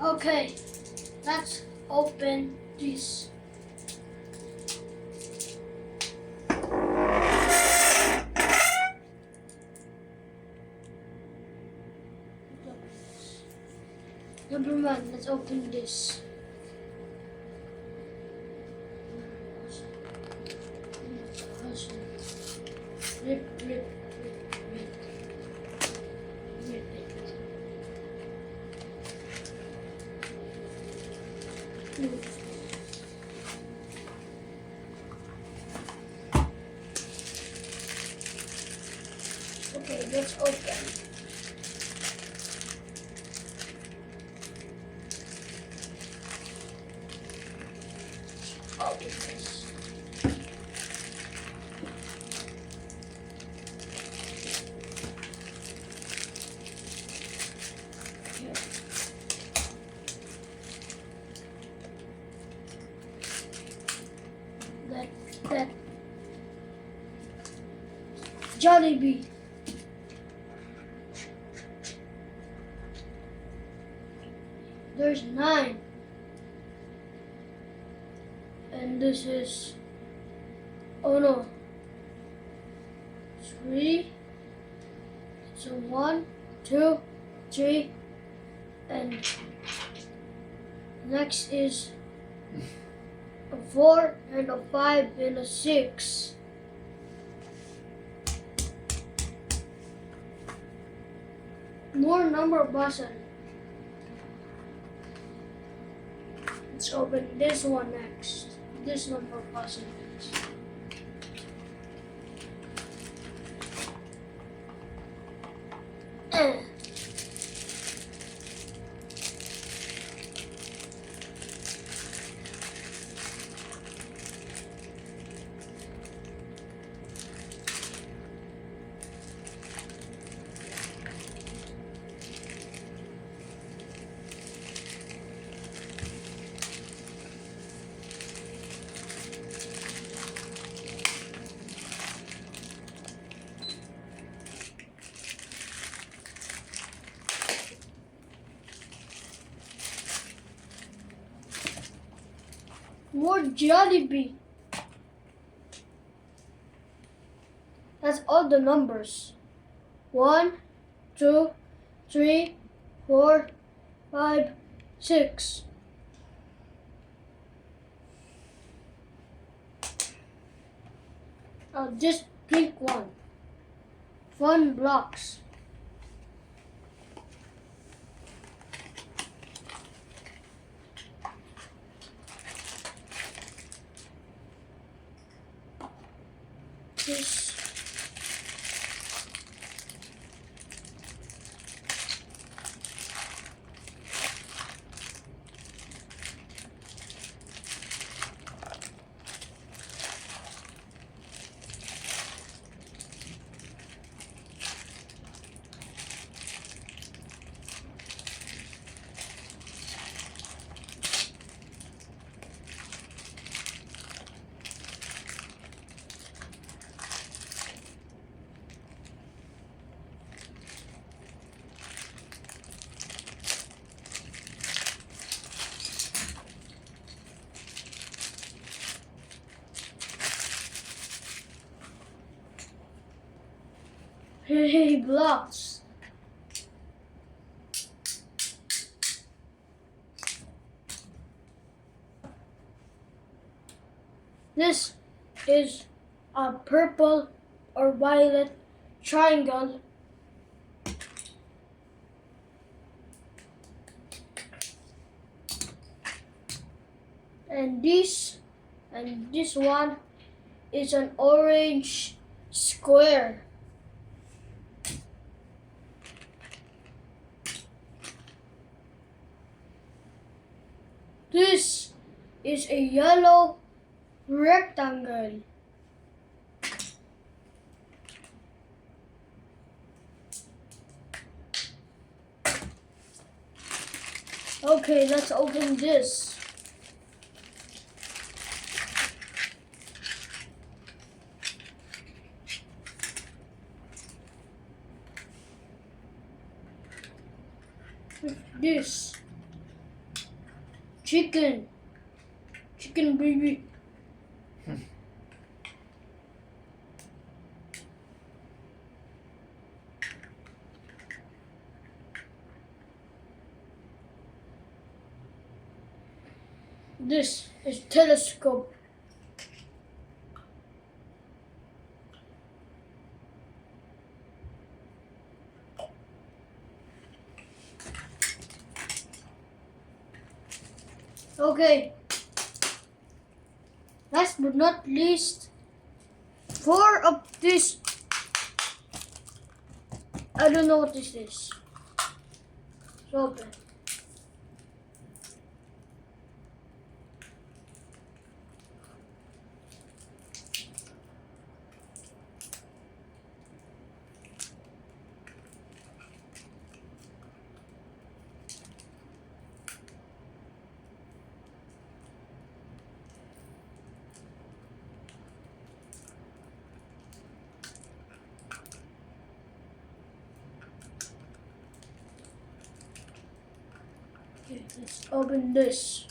Okay, let's open this. Number one, let's open this. Rip, rip, rip, rip. Rip it. Okay, let's open. Open this. Here. That Jollibee. There's 9. And this is, oh no, 3. So 1, 2, 3, and next is a 4 and a 5 and a 6. More number button. Let's open this one next. This number button. More Jollibee. That's all the numbers. 1, 2, 3, 4, 5, 6. This pink one. Fun blocks. This Hey, blocks. This is a purple or violet triangle. And this one is an orange square. This is a yellow rectangle. Okay, let's open this. This. Chicken. Chicken baby. This is telescope. Okay. Last but not least, 4 of this. I don't know what this is. It's open. Okay, let's open this.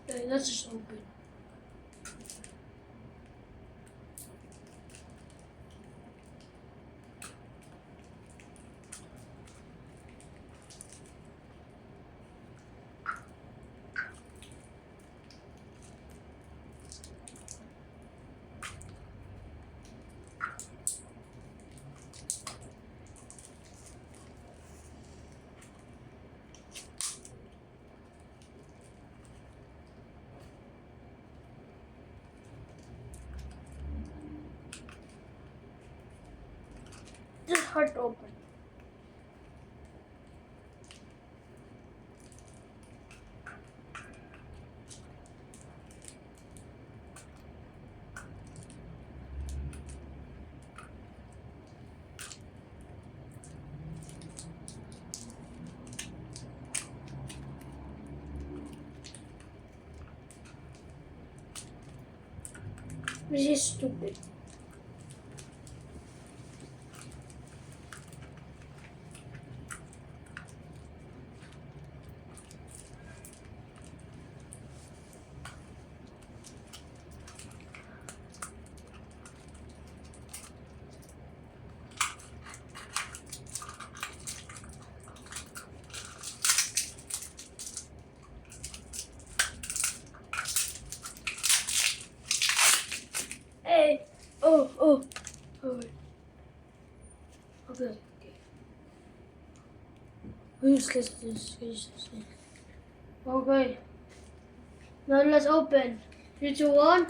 Okay, let's just open. This is hard to open. This is stupid. Hey, oh, wait. Okay. Useless this. Okay. Now let's open. 3, 2, 1.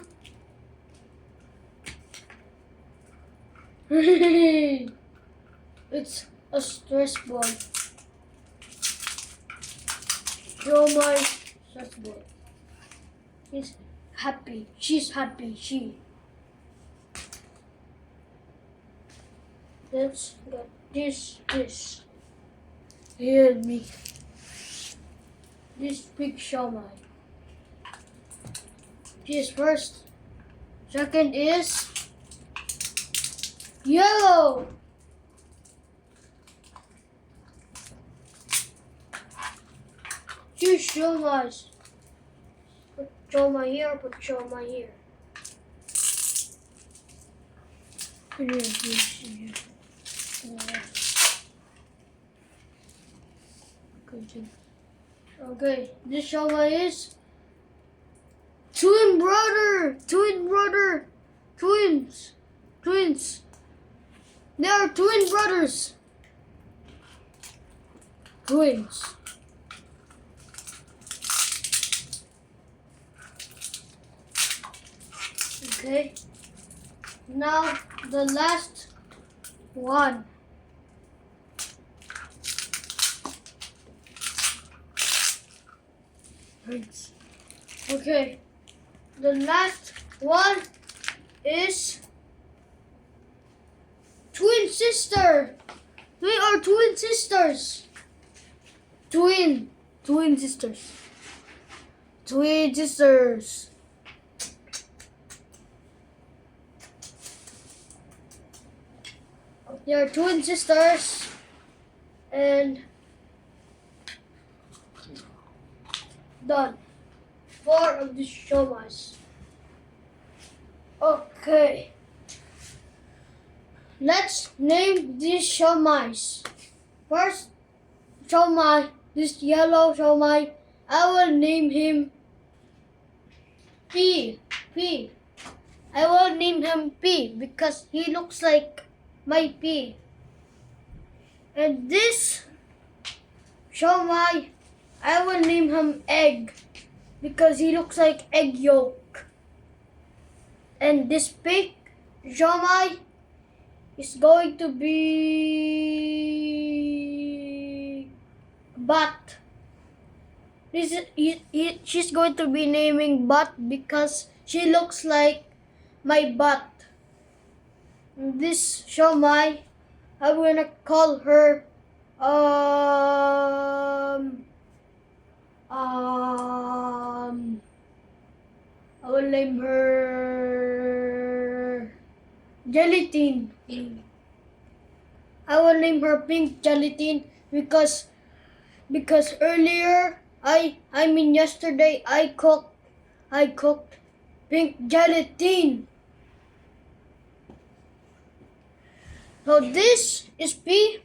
It's a stress ball. Show my stress ball. He's happy. She's happy. Let's get this. Hear me. This big shawmai. This first. Second is yellow. Two shawmais. Put shawmai here, put shawmai here. Okay, this shawmai is twin brother, twins. They are twin brothers. Twins. Okay. Now the last one. Thanks. Okay. The last one is twin sister. We are twin sisters. Twin sisters. Twin sisters. They are twin sisters, and done. 4 of the showmas. Okay. Let's name these showmais. First showmai, this yellow showmai, I will name him P. I will name him P because he looks like my P. And this showmai, I will name him Egg because he looks like egg yolk. And this pink showmai is going to be Butt. She's going to be naming Butt because she looks like my butt. This showmai, I'm gonna call her I will name her Gelatin. I will name her Pink Gelatin because earlier yesterday I cooked pink gelatin. So this is P,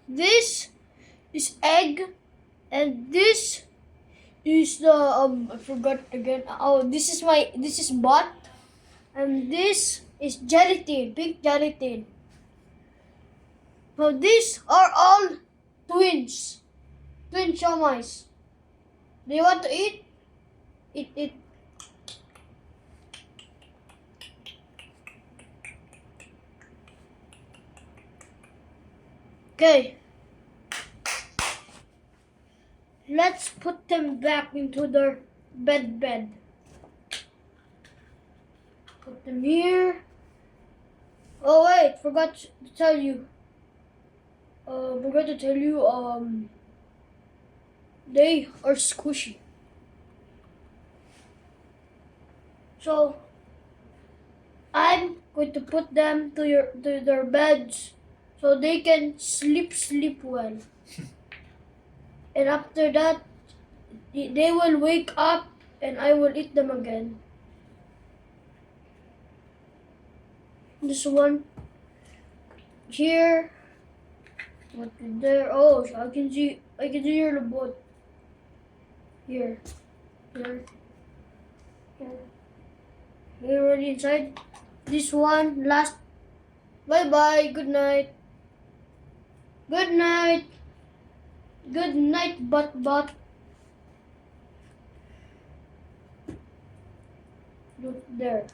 this is Egg, and this is the I forgot again. Oh, this is Butt, and this is Gelatin, pink gelatin. So these are all twin showmais. Do you want to eat? Eat. Okay. Let's put them back into their bed. Put them here. Oh wait, forgot to tell you. They are squishy. So I'm going to put them to their beds so they can sleep well. And after that, they will wake up and I will eat them again. This one here. What is there? Oh, I can see your boat. Here. You're already inside. This one last. Bye. Good night. Good night. Good night, butt. Look there.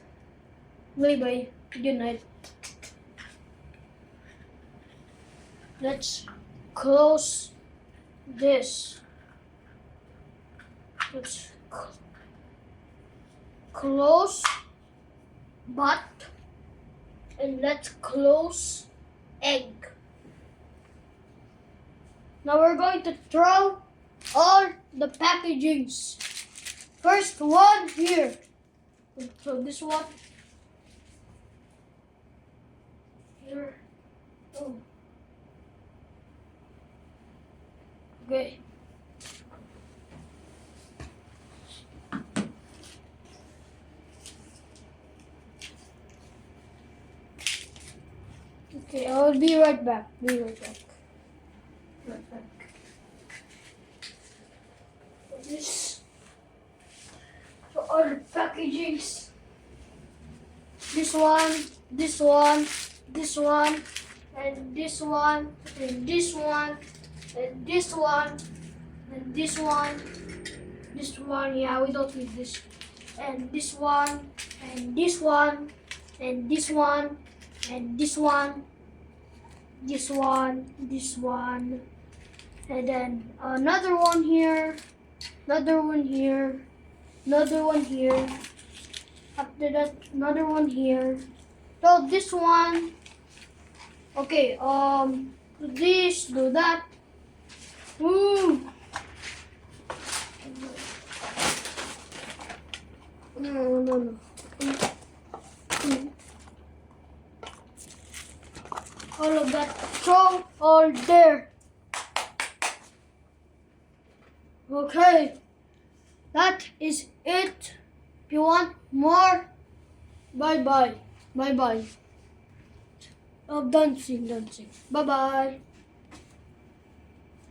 Bye. Good night. Let's close this. Let's close Butt, and let's close Egg. Now we're going to throw all the packagings. First one here. So this one here. Oh. Okay. Okay, I will be right back. Right back. This. So all the packagings. This one, and this one, and this one, and this one, and this one. Yeah, we don't need this. And this one, and this one, and this one, and this one. This one, and then another one here, another one here, another one here. After that, another one here. So this one, okay. Do this, do that. No, no. All of that, throw all there. Okay, that is it. If you want more, bye bye. Bye bye. Oh, dancing. Bye bye.